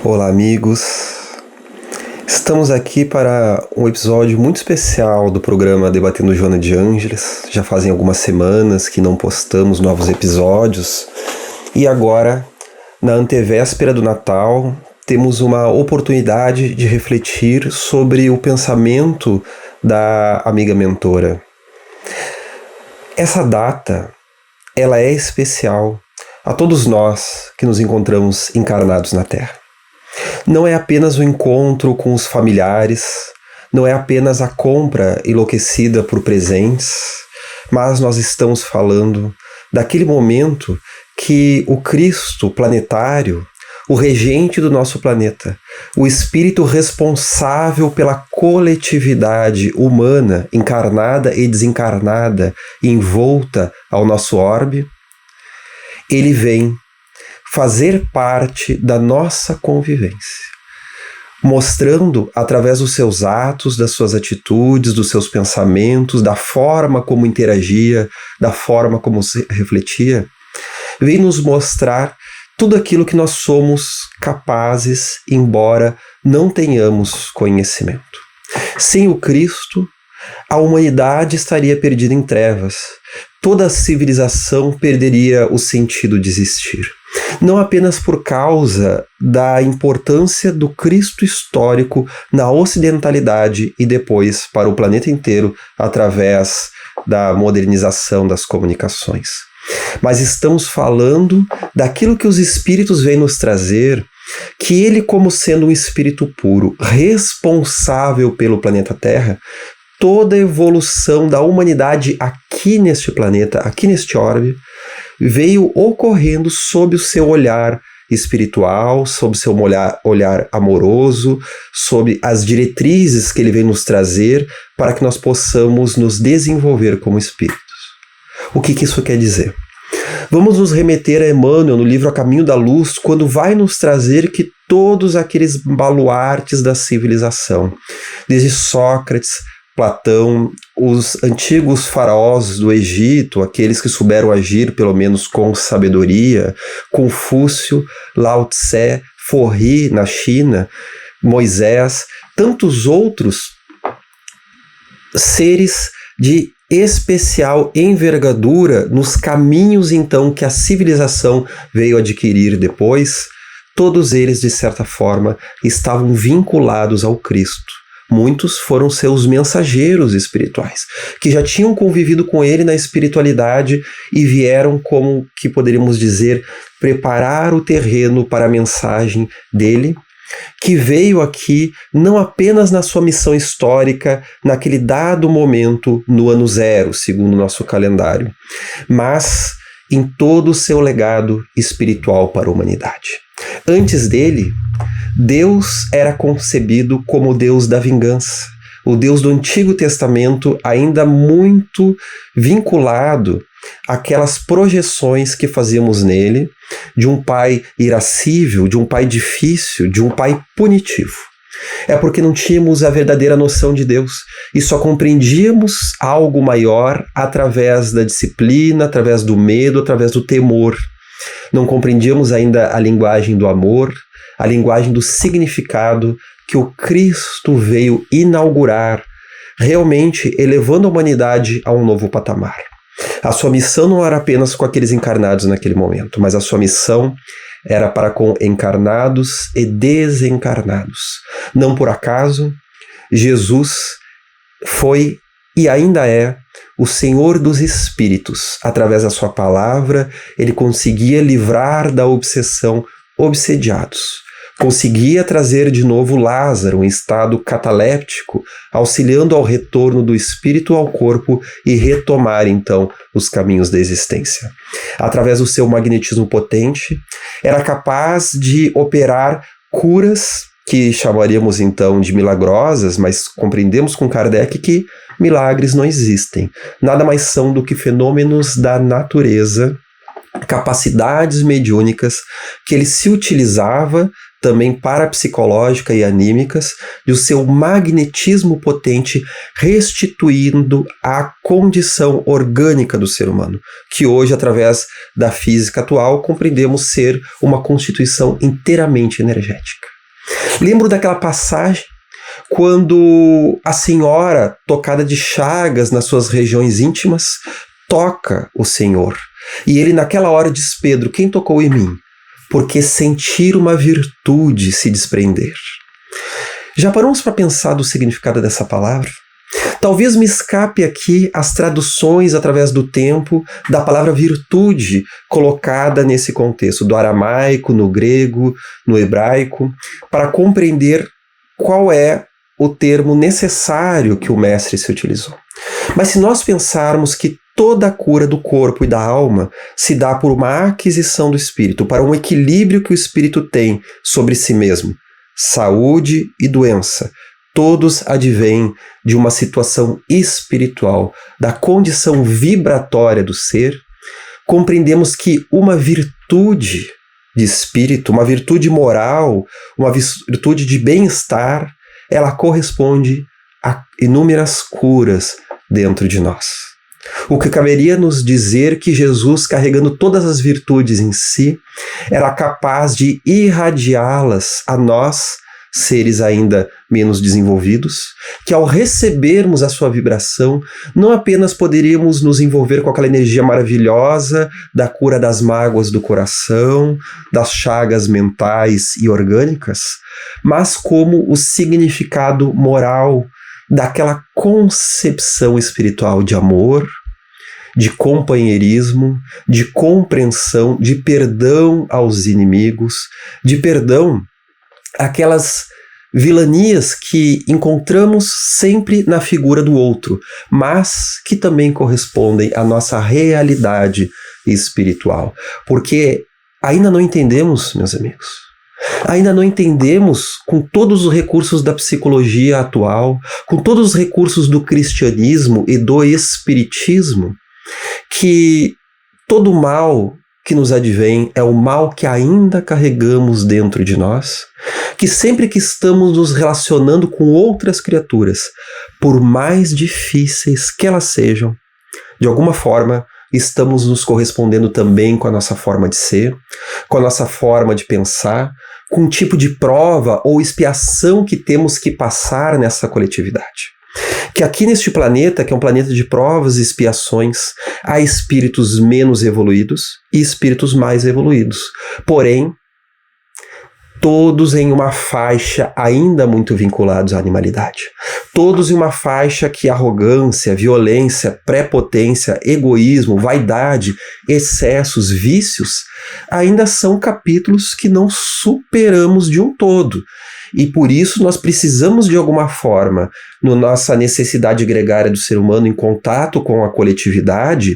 Olá, amigos. Estamos aqui para um episódio muito especial do programa Debatendo Joana de Ângeles. Já fazem algumas semanas que não postamos novos episódios e agora, na antevéspera do Natal, temos uma oportunidade de refletir sobre o pensamento da amiga mentora. Essa data, ela é especial a todos nós que nos encontramos encarnados na Terra. Não é apenas o encontro com os familiares, não é apenas a compra enlouquecida por presentes, mas nós estamos falando daquele momento que o Cristo planetário, o regente do nosso planeta, o espírito responsável pela coletividade humana, encarnada e desencarnada, envolta ao nosso orbe, ele vem fazer parte da nossa convivência, mostrando através dos seus atos, das suas atitudes, dos seus pensamentos, da forma como interagia, da forma como se refletia, vem nos mostrar tudo aquilo que nós somos capazes, embora não tenhamos conhecimento. Sem o Cristo, a humanidade estaria perdida em trevas. Toda a civilização perderia o sentido de existir. Não apenas por causa da importância do Cristo histórico na ocidentalidade e depois para o planeta inteiro através da modernização das comunicações. Mas estamos falando daquilo que os espíritos vêm nos trazer, que ele, como sendo um espírito puro, responsável pelo planeta Terra, toda a evolução da humanidade aqui neste planeta, aqui neste orbe, veio ocorrendo sob o seu olhar espiritual, sob o seu olhar amoroso, sob as diretrizes que ele vem nos trazer para que nós possamos nos desenvolver como espíritos. O que isso quer dizer? Vamos nos remeter a Emmanuel no livro A Caminho da Luz, quando vai nos trazer que todos aqueles baluartes da civilização, desde Sócrates, Platão, os antigos faraós do Egito, aqueles que souberam agir pelo menos com sabedoria, Confúcio, Lao Tse, Forri na China, Moisés, tantos outros seres de especial envergadura nos caminhos então que a civilização veio adquirir depois, todos eles de certa forma estavam vinculados ao Cristo. Muitos foram seus mensageiros espirituais, que já tinham convivido com ele na espiritualidade e vieram, como que poderíamos dizer, preparar o terreno para a mensagem dele, que veio aqui não apenas na sua missão histórica, naquele dado momento, no ano zero, segundo o nosso calendário, mas em todo o seu legado espiritual para a humanidade. Antes dele, Deus era concebido como o Deus da vingança, o Deus do Antigo Testamento ainda muito vinculado àquelas projeções que fazíamos nele, de um pai irascível, de um pai difícil, de um pai punitivo. É porque não tínhamos a verdadeira noção de Deus e só compreendíamos algo maior através da disciplina, através do medo, através do temor. Não compreendíamos ainda a linguagem do amor, a linguagem do significado que o Cristo veio inaugurar, realmente elevando a humanidade a um novo patamar. A sua missão não era apenas com aqueles encarnados naquele momento, mas a sua missão era para com encarnados e desencarnados. Não por acaso, Jesus foi e ainda é o Senhor dos Espíritos. Através da sua palavra, ele conseguia livrar da obsessão obsediados. Conseguia trazer de novo Lázaro em estado cataléptico, auxiliando ao retorno do espírito ao corpo e retomar então os caminhos da existência. Através do seu magnetismo potente, era capaz de operar curas que chamaríamos então de milagrosas, mas compreendemos com Kardec que milagres não existem. Nada mais são do que fenômenos da natureza, capacidades mediúnicas que ele se utilizava também parapsicológica e anímicas, e o seu magnetismo potente restituindo a condição orgânica do ser humano, que hoje, através da física atual, compreendemos ser uma constituição inteiramente energética. Lembro daquela passagem quando a senhora, tocada de chagas nas suas regiões íntimas, toca o Senhor. E ele naquela hora diz: Pedro, quem tocou em mim? Porque sentir uma virtude se desprender. Já paramos para pensar do significado dessa palavra? Talvez me escape aqui as traduções através do tempo da palavra virtude colocada nesse contexto, do aramaico, no grego, no hebraico, para compreender qual é o termo necessário que o mestre se utilizou. Mas se nós pensarmos que toda a cura do corpo e da alma se dá por uma aquisição do espírito, para um equilíbrio que o espírito tem sobre si mesmo, saúde e doença, todos advêm de uma situação espiritual, da condição vibratória do ser, compreendemos que uma virtude de espírito, uma virtude moral, uma virtude de bem-estar, ela corresponde a inúmeras curas dentro de nós. O que caberia nos dizer que Jesus, carregando todas as virtudes em si, era capaz de irradiá-las a nós, seres ainda menos desenvolvidos, que ao recebermos a sua vibração, não apenas poderíamos nos envolver com aquela energia maravilhosa da cura das mágoas do coração, das chagas mentais e orgânicas, mas como o significado moral daquela concepção espiritual de amor, de companheirismo, de compreensão, de perdão aos inimigos, de perdão àquelas vilanias que encontramos sempre na figura do outro, mas que também correspondem à nossa realidade espiritual. Porque ainda não entendemos, meus amigos, ainda não entendemos, com todos os recursos da psicologia atual, com todos os recursos do cristianismo e do espiritismo, que todo o mal que nos advém é o mal que ainda carregamos dentro de nós, que sempre que estamos nos relacionando com outras criaturas, por mais difíceis que elas sejam, de alguma forma estamos nos correspondendo também com a nossa forma de ser, com a nossa forma de pensar, com um tipo de prova ou expiação que temos que passar nessa coletividade. Que aqui neste planeta, que é um planeta de provas e expiações, há espíritos menos evoluídos e espíritos mais evoluídos. Porém, todos em uma faixa ainda muito vinculados à animalidade. Todos em uma faixa que arrogância, violência, prepotência, egoísmo, vaidade, excessos, vícios, ainda são capítulos que não superamos de um todo. E por isso nós precisamos de alguma forma, na nossa necessidade gregária do ser humano em contato com a coletividade,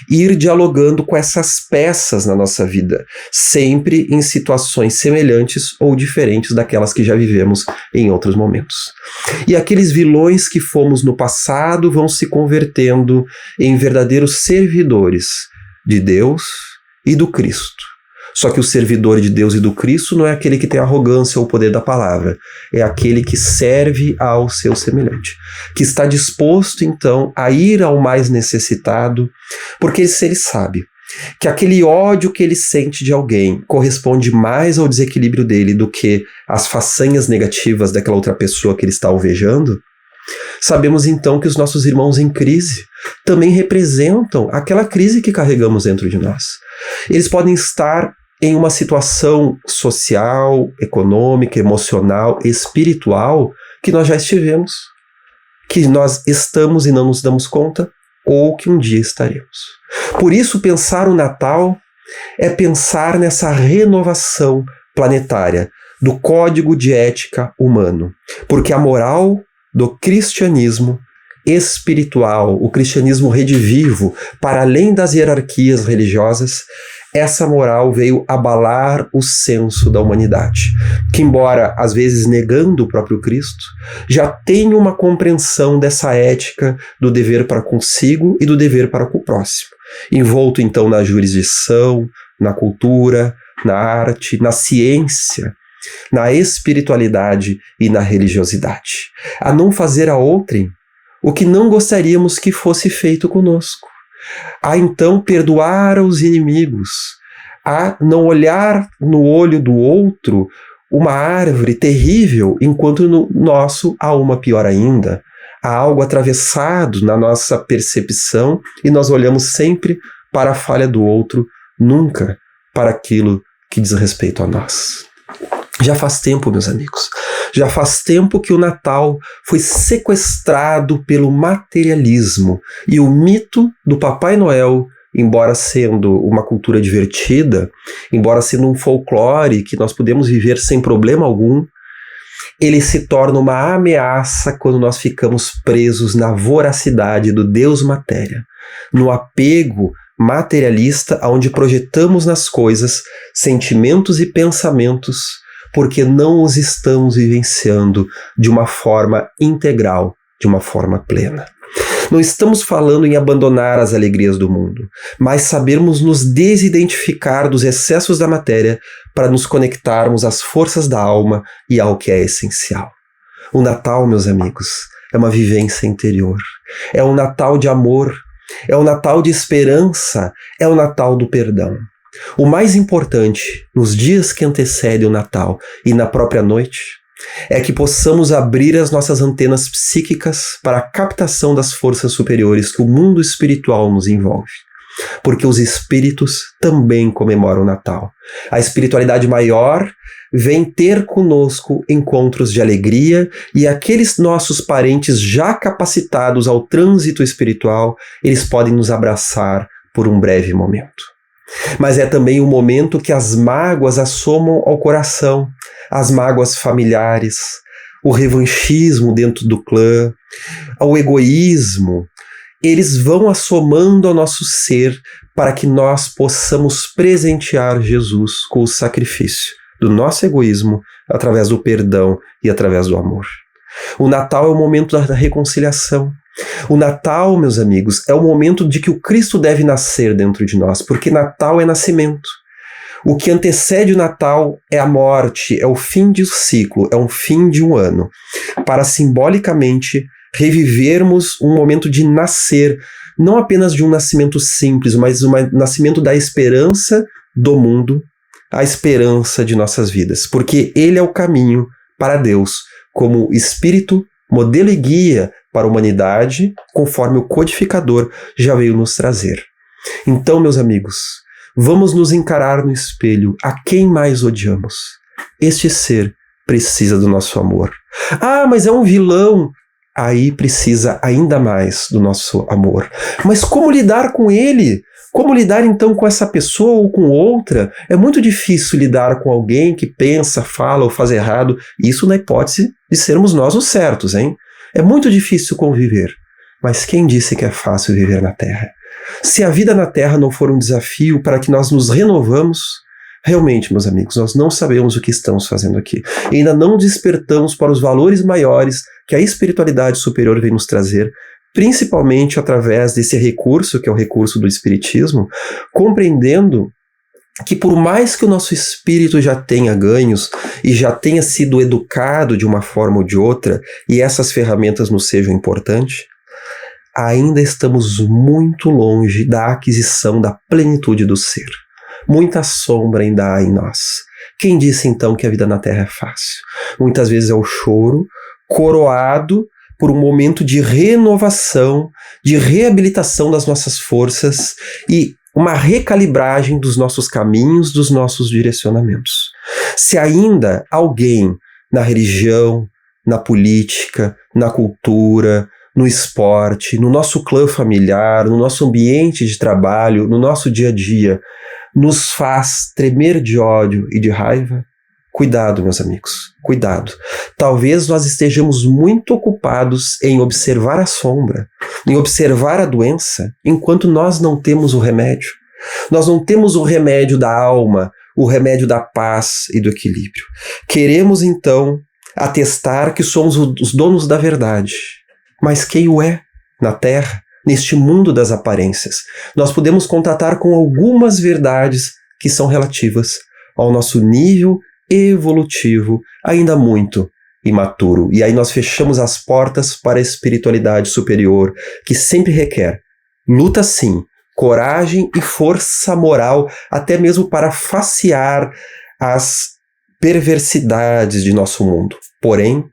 ir dialogando com essas peças na nossa vida, sempre em situações semelhantes ou diferentes daquelas que já vivemos em outros momentos. E aqueles vilões que fomos no passado vão se convertendo em verdadeiros servidores de Deus e do Cristo. Só que o servidor de Deus e do Cristo não é aquele que tem arrogância ou poder da palavra, é aquele que serve ao seu semelhante, que está disposto então a ir ao mais necessitado, porque se ele sabe que aquele ódio que ele sente de alguém corresponde mais ao desequilíbrio dele do que às façanhas negativas daquela outra pessoa que ele está alvejando, sabemos então que os nossos irmãos em crise também representam aquela crise que carregamos dentro de nós. Eles podem estar em uma situação social, econômica, emocional, espiritual que nós já estivemos, que nós estamos e não nos damos conta, ou que um dia estaremos. Por isso, pensar o Natal é pensar nessa renovação planetária do código de ética humano, porque a moral do cristianismo espiritual, o cristianismo redivivo, para além das hierarquias religiosas, essa moral veio abalar o senso da humanidade, que embora às vezes negando o próprio Cristo, já tem uma compreensão dessa ética do dever para consigo e do dever para com o próximo, envolto então na jurisdição, na cultura, na arte, na ciência, na espiritualidade e na religiosidade, a não fazer a outrem o que não gostaríamos que fosse feito conosco, a então perdoar os inimigos, a não olhar no olho do outro uma árvore terrível, enquanto no nosso há uma pior ainda. Há algo atravessado na nossa percepção e nós olhamos sempre para a falha do outro, nunca para aquilo que diz respeito a nós. Já faz tempo, meus amigos, já faz tempo que o Natal foi sequestrado pelo materialismo e o mito do Papai Noel, embora sendo uma cultura divertida, embora sendo um folclore que nós podemos viver sem problema algum, ele se torna uma ameaça quando nós ficamos presos na voracidade do Deus matéria, no apego materialista onde projetamos nas coisas sentimentos e pensamentos porque não os estamos vivenciando de uma forma integral, de uma forma plena. Não estamos falando em abandonar as alegrias do mundo, mas sabermos nos desidentificar dos excessos da matéria para nos conectarmos às forças da alma e ao que é essencial. O Natal, meus amigos, é uma vivência interior. É um Natal de amor, é um Natal de esperança, é o Natal do perdão. O mais importante, nos dias que antecedem o Natal e na própria noite, é que possamos abrir as nossas antenas psíquicas para a captação das forças superiores que o mundo espiritual nos envolve. Porque os espíritos também comemoram o Natal. A espiritualidade maior vem ter conosco encontros de alegria e aqueles nossos parentes já capacitados ao trânsito espiritual, eles podem nos abraçar por um breve momento. Mas é também o momento que as mágoas assomam ao coração, as mágoas familiares, o revanchismo dentro do clã, o egoísmo, eles vão assomando ao nosso ser para que nós possamos presentear Jesus com o sacrifício do nosso egoísmo através do perdão e através do amor. O Natal é o momento da reconciliação. O Natal, meus amigos, é o momento de que o Cristo deve nascer dentro de nós, porque Natal é nascimento. O que antecede o Natal é a morte, é o fim de um ciclo, é um fim de um ano, para simbolicamente revivermos um momento de nascer, não apenas de um nascimento simples, mas um nascimento da esperança do mundo, a esperança de nossas vidas, porque Ele é o caminho para Deus, como Espírito, modelo e guia para a humanidade, conforme o codificador já veio nos trazer. Então, meus amigos, vamos nos encarar no espelho a quem mais odiamos. Este ser precisa do nosso amor. Ah, mas é um vilão. Aí precisa ainda mais do nosso amor. Mas como lidar com ele? Como lidar então com essa pessoa ou com outra? É muito difícil lidar com alguém que pensa, fala ou faz errado. Isso na hipótese de sermos nós os certos, hein? É muito difícil conviver. Mas quem disse que é fácil viver na Terra? Se a vida na Terra não for um desafio para que nós nos renovamos, realmente, meus amigos, nós não sabemos o que estamos fazendo aqui. E ainda não despertamos para os valores maiores que a espiritualidade superior vem nos trazer, principalmente através desse recurso, que é o recurso do espiritismo, compreendendo que por mais que o nosso espírito já tenha ganhos e já tenha sido educado de uma forma ou de outra, e essas ferramentas nos sejam importantes, ainda estamos muito longe da aquisição da plenitude do ser. Muita sombra ainda há em nós. Quem disse então que a vida na Terra é fácil? Muitas vezes é o choro, coroado por um momento de renovação, de reabilitação das nossas forças e uma recalibragem dos nossos caminhos, dos nossos direcionamentos. Se ainda alguém na religião, na política, na cultura, no esporte, no nosso clã familiar, no nosso ambiente de trabalho, no nosso dia a dia, nos faz tremer de ódio e de raiva, cuidado, meus amigos, cuidado. Talvez nós estejamos muito ocupados em observar a sombra, em observar a doença, enquanto nós não temos o remédio. Nós não temos o remédio da alma, o remédio da paz e do equilíbrio. Queremos, então, atestar que somos os donos da verdade. Mas quem o é na Terra, neste mundo das aparências? Nós podemos contatar com algumas verdades que são relativas ao nosso nível evolutivo, ainda muito imaturo. E aí nós fechamos as portas para a espiritualidade superior, que sempre requer luta sim, coragem e força moral, até mesmo para facear as perversidades de nosso mundo. Porém,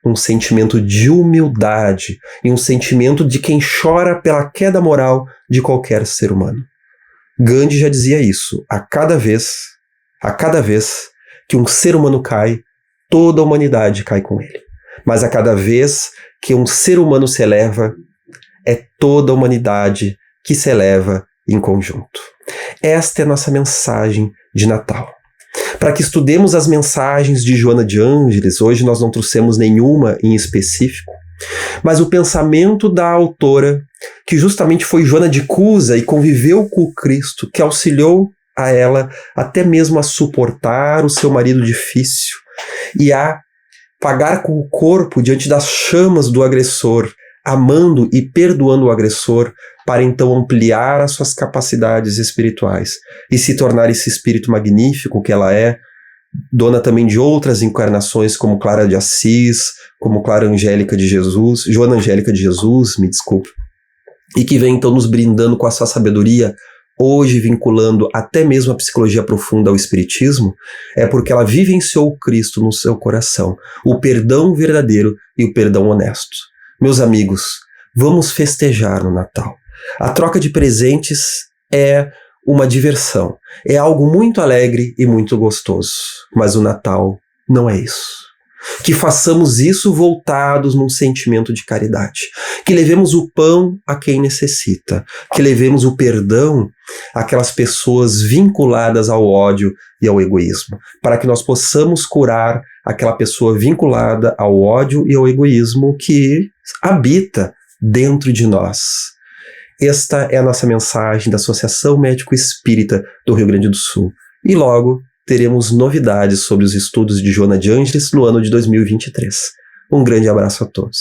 um sentimento de humildade e um sentimento de quem chora pela queda moral de qualquer ser humano. Gandhi já dizia isso. A cada vez que um ser humano cai, toda a humanidade cai com ele. Mas a cada vez que um ser humano se eleva, é toda a humanidade que se eleva em conjunto. Esta é a nossa mensagem de Natal. Para que estudemos as mensagens de Joana de Ângeles, hoje nós não trouxemos nenhuma em específico, mas o pensamento da autora, que justamente foi Joana de Cusa e conviveu com o Cristo, que auxiliou a ela até mesmo a suportar o seu marido difícil e a pagar com o corpo diante das chamas do agressor, amando e perdoando o agressor, para então ampliar as suas capacidades espirituais e se tornar esse espírito magnífico que ela é, dona também de outras encarnações, como Clara de Assis, como Clara Angélica de Jesus, Joana Angélica de Jesus, me desculpe, e que vem então nos brindando com a sua sabedoria, hoje vinculando até mesmo a psicologia profunda ao espiritismo, é porque ela vivenciou o Cristo no seu coração, o perdão verdadeiro e o perdão honesto. Meus amigos, vamos festejar no Natal. A troca de presentes é uma diversão, é algo muito alegre e muito gostoso, mas o Natal não é isso. Que façamos isso voltados num sentimento de caridade, que levemos o pão a quem necessita, que levemos o perdão àquelas pessoas vinculadas ao ódio e ao egoísmo, para que nós possamos curar aquela pessoa vinculada ao ódio e ao egoísmo que habita dentro de nós. Esta é a nossa mensagem da Associação Médico Espírita do Rio Grande do Sul. E logo teremos novidades sobre os estudos de Joana de Ângeles no ano de 2023. Um grande abraço a todos.